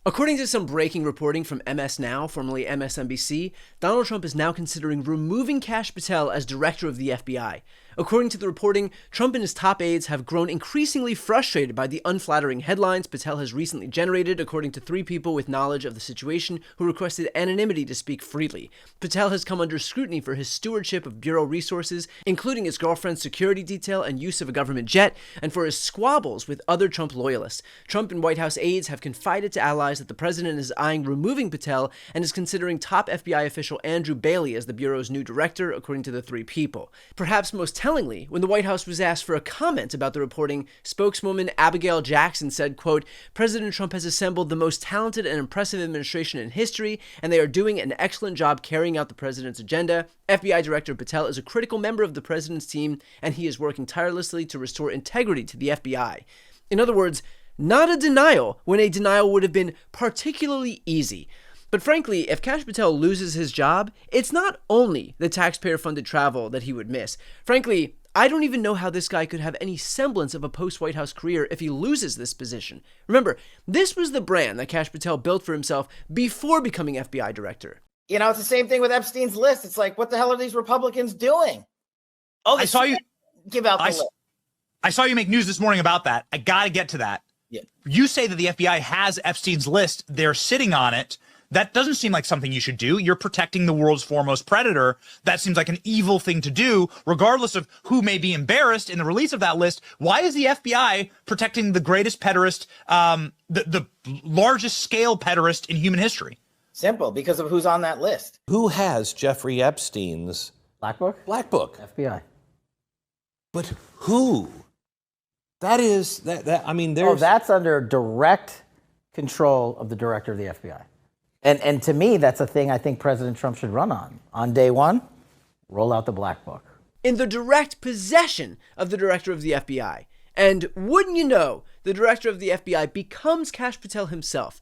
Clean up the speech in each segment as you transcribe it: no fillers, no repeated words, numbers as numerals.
According to some breaking reporting from MS Now, formerly MSNBC, Donald Trump is now considering removing Kash Patel as director of the FBI. According to the reporting, Trump and his top aides have grown increasingly frustrated by the unflattering headlines Patel has recently generated, according to 3 people with knowledge of the situation who requested anonymity to speak freely. Patel has come under scrutiny for his stewardship of bureau resources, including his girlfriend's security detail and use of a government jet, and for his squabbles with other Trump loyalists. Trump and White House aides have confided to allies that the president is eyeing removing Patel and is considering top FBI official Andrew Bailey as the bureau's new director, according to the 3 people. Perhaps most tellingly, when the White House was asked for a comment about the reporting, spokeswoman Abigail Jackson said, quote, "President Trump has assembled the most talented and impressive administration in history, and they are doing an excellent job carrying out the president's agenda. FBI Director Patel is a critical member of the president's team, and he is working tirelessly to restore integrity to the FBI." In other words, not a denial when a denial would have been particularly easy. But frankly, if Kash Patel loses his job, it's not only the taxpayer-funded travel that he would miss. Frankly, I don't even know how this guy could have any semblance of a post-White House career if he loses this position. Remember, this was the brand that Kash Patel built for himself before becoming FBI director. You know, it's the same thing with Epstein's list. It's like, what the hell are these Republicans doing? Oh, I saw you give out the list. I saw you make news this morning about that. I got to get to that. Yeah. You say that the FBI has Epstein's list. They're sitting on it. That doesn't seem like something you should do. You're protecting the world's foremost predator. That seems like an evil thing to do, regardless of who may be embarrassed in the release of that list. Why is the FBI protecting the greatest pederast, the largest scale pederast in human history? Simple, because of who's on that list. Who has Jeffrey Epstein's Black Book? Black Book? FBI. But who? That is I mean, there's that's under direct control of the director of the FBI. And to me, that's a thing I think President Trump should run on. On day one, roll out the Black Book. In the direct possession of the director of the FBI. And wouldn't you know, the director of the FBI becomes Kash Patel himself.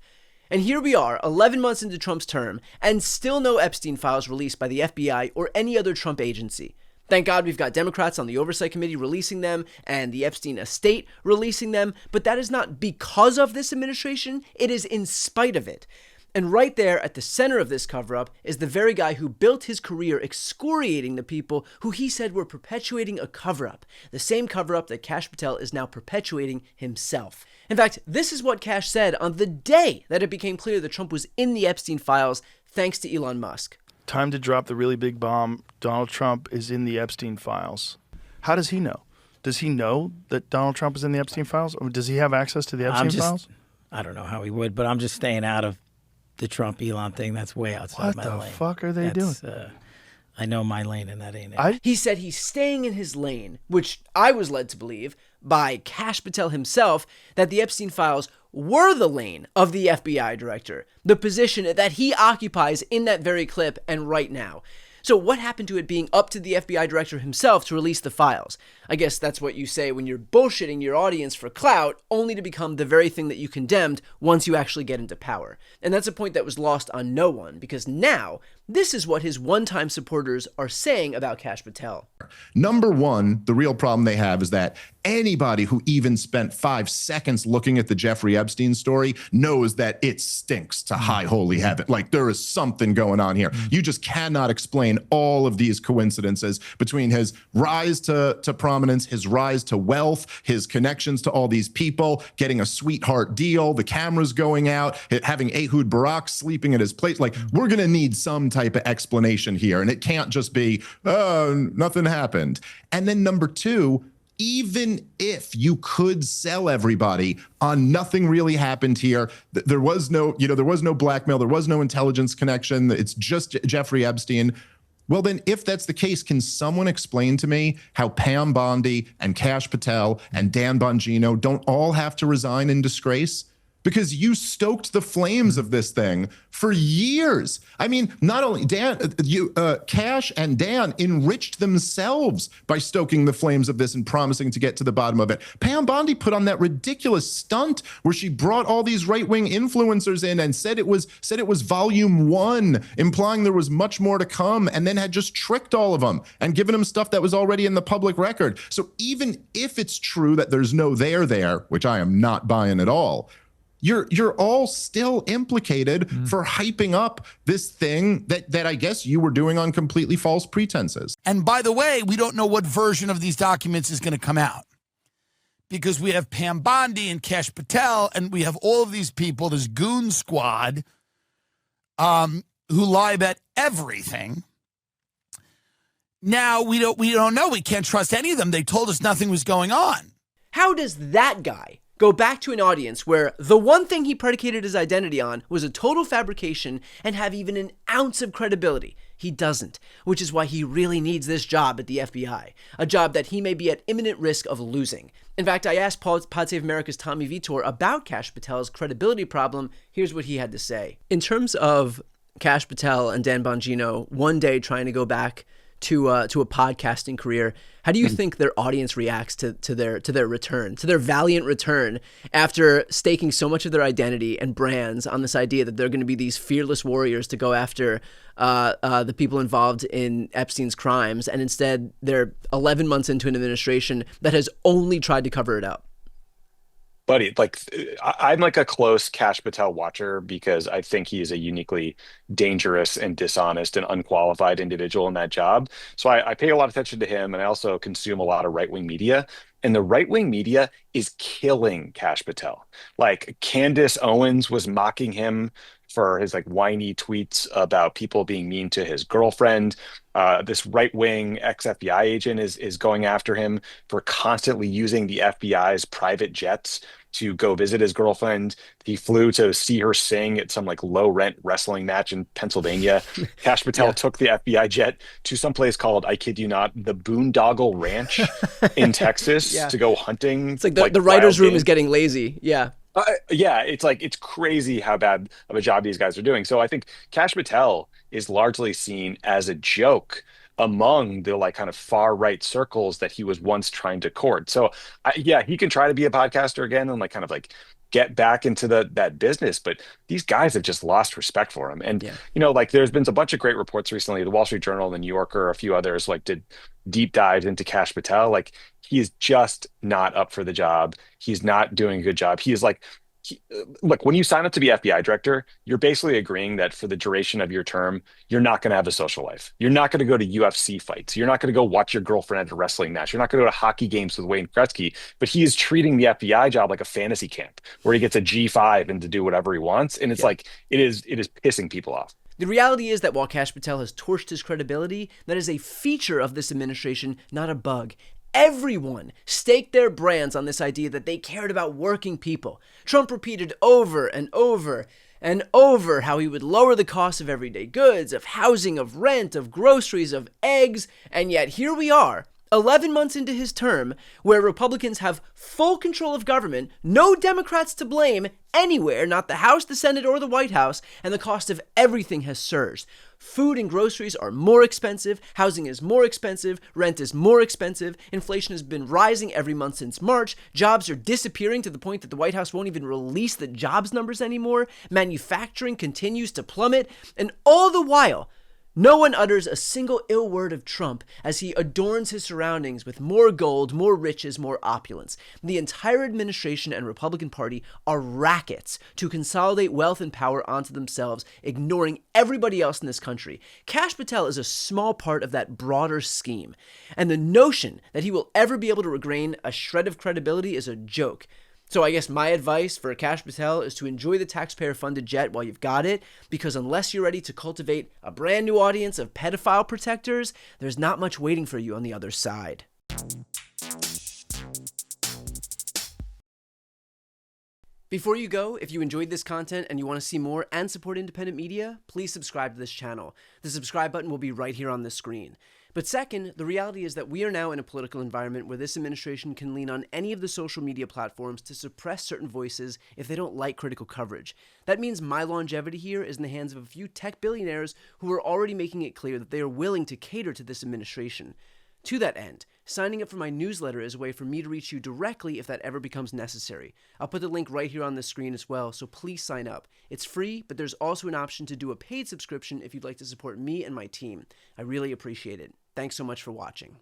And here we are, 11 months into Trump's term, and still no Epstein files released by the FBI or any other Trump agency. Thank God we've got Democrats on the Oversight Committee releasing them and the Epstein estate releasing them, but that is not because of this administration, it is in spite of it. And right there at the center of this cover-up is the very guy who built his career excoriating the people who he said were perpetuating a cover-up, the same cover-up that Kash Patel is now perpetuating himself. In fact, this is what Kash said on the day that it became clear that Trump was in the Epstein files, thanks to Elon Musk. Time to drop the really big bomb. Donald Trump is in the Epstein files. How does he know? Does he know that Donald Trump is in the Epstein files? Or does he have access to the Epstein files? I don't know how he would, but I'm just staying out of the Trump-Elon thing. That's way outside my lane. What the fuck are they doing? I know my lane, and that ain't it. He said he's staying in his lane, which I was led to believe by Kash Patel himself, that the Epstein files were the lane of the FBI director, the position that he occupies in that very clip and right now. So what happened to it being up to the FBI director himself to release the files? I guess that's what you say when you're bullshitting your audience for clout, only to become the very thing that you condemned once you actually get into power. And that's a point that was lost on no one, because now, this is what his one-time supporters are saying about Kash Patel. Number one, the real problem they have is that anybody who even spent 5 seconds looking at the Jeffrey Epstein story knows that it stinks to high holy heaven. Like, there is something going on here. You just cannot explain all of these coincidences between his rise to prominence, his rise to wealth, his connections to all these people, getting a sweetheart deal, the cameras going out, having Ehud Barak sleeping at his place. Like, we're going to need some type of explanation here. And it can't just be, oh, nothing happened. And then number two, even if you could sell everybody on nothing really happened here, there was no, there was no blackmail, there was no intelligence connection, it's just Jeffrey Epstein. Well, then, if that's the case, can someone explain to me how Pam Bondi and Kash Patel and Dan Bongino don't all have to resign in disgrace? Because you stoked the flames of this thing for years. I mean, not only Kash and Dan enriched themselves by stoking the flames of this and promising to get to the bottom of it. Pam Bondi put on that ridiculous stunt where she brought all these right-wing influencers in and said it was volume 1, implying there was much more to come, and then had just tricked all of them and given them stuff that was already in the public record. So even if it's true that there's no there, which I am not buying at all, you're all still implicated for hyping up this thing that I guess you were doing on completely false pretenses. And by the way, we don't know what version of these documents is going to come out, because we have Pam Bondi and Kash Patel, and we have all of these people, this goon squad, who lie about everything. Now we don't know. We can't trust any of them. They told us nothing was going on. How does that guy go back to an audience where the one thing he predicated his identity on was a total fabrication and have even an ounce of credibility? He doesn't, which is why he really needs this job at the FBI, a job that he may be at imminent risk of losing. In fact, I asked Pod Save America's Tommy Vitor about Kash Patel's credibility problem. Here's what he had to say. In terms of Kash Patel and Dan Bongino one day trying to go back to a podcasting career, how do you think their audience reacts to their return, to their valiant return after staking so much of their identity and brands on this idea that they're going to be these fearless warriors to go after the people involved in Epstein's crimes, and instead they're 11 months into an administration that has only tried to cover it up? Buddy, like I'm like a close Kash Patel watcher because I think he is a uniquely dangerous and dishonest and unqualified individual in that job. So I pay a lot of attention to him, and I also consume a lot of right-wing media. And the right-wing media is killing Kash Patel. Like Candace Owens was mocking him for his like whiny tweets about people being mean to his girlfriend. This right-wing ex-FBI agent is going after him for constantly using the FBI's private jets to go visit his girlfriend. He flew to see her sing at some like low-rent wrestling match in Pennsylvania. Kash Patel took the FBI jet to some place called, I kid you not, the Boondoggle Ranch in Texas to go hunting. It's like the writer's room is getting lazy. Yeah. Yeah, it's crazy how bad of a job these guys are doing. So I think Kash Patel is largely seen as a joke among the like kind of far right circles that he was once trying to court. So he can try to be a podcaster again and like kind of like get back into that business, but these guys have just lost respect for him. And you know, like there's been a bunch of great reports recently. The Wall Street Journal, the New Yorker, a few others like did deep dives into Kash Patel. Like he is just not up for the job. He's not doing a good job. He is like, look, when you sign up to be FBI director, you're basically agreeing that for the duration of your term, you're not going to have a social life. You're not going to go to UFC fights. You're not going to go watch your girlfriend at a wrestling match. You're not going to go to hockey games with Wayne Gretzky. But he is treating the FBI job like a fantasy camp where he gets a G5 and to do whatever he wants. And it's like, it is pissing people off. The reality is that while Kash Patel has torched his credibility, that is a feature of this administration, not a bug. Everyone staked their brands on this idea that they cared about working people. Trump repeated over and over and over how he would lower the cost of everyday goods, of housing, of rent, of groceries, of eggs, and yet here we are, 11 months into his term, where Republicans have full control of government, no Democrats to blame anywhere, not the House, the Senate, or the White House, and the cost of everything has surged. Food and groceries are more expensive, housing is more expensive, rent is more expensive, inflation has been rising every month since March, jobs are disappearing to the point that the White House won't even release the jobs numbers anymore, manufacturing continues to plummet, and all the while, no one utters a single ill word of Trump as he adorns his surroundings with more gold, more riches, more opulence. The entire administration and Republican Party are rackets to consolidate wealth and power onto themselves, ignoring everybody else in this country. Kash Patel is a small part of that broader scheme, and the notion that he will ever be able to regain a shred of credibility is a joke. So I guess my advice for Kash Patel is to enjoy the taxpayer-funded jet while you've got it, because unless you're ready to cultivate a brand new audience of pedophile protectors, there's not much waiting for you on the other side. Before you go, if you enjoyed this content and you want to see more and support independent media, please subscribe to this channel. The subscribe button will be right here on the screen. But second, the reality is that we are now in a political environment where this administration can lean on any of the social media platforms to suppress certain voices if they don't like critical coverage. That means my longevity here is in the hands of a few tech billionaires who are already making it clear that they are willing to cater to this administration. To that end, signing up for my newsletter is a way for me to reach you directly if that ever becomes necessary. I'll put the link right here on the screen as well, so please sign up. It's free, but there's also an option to do a paid subscription if you'd like to support me and my team. I really appreciate it. Thanks so much for watching.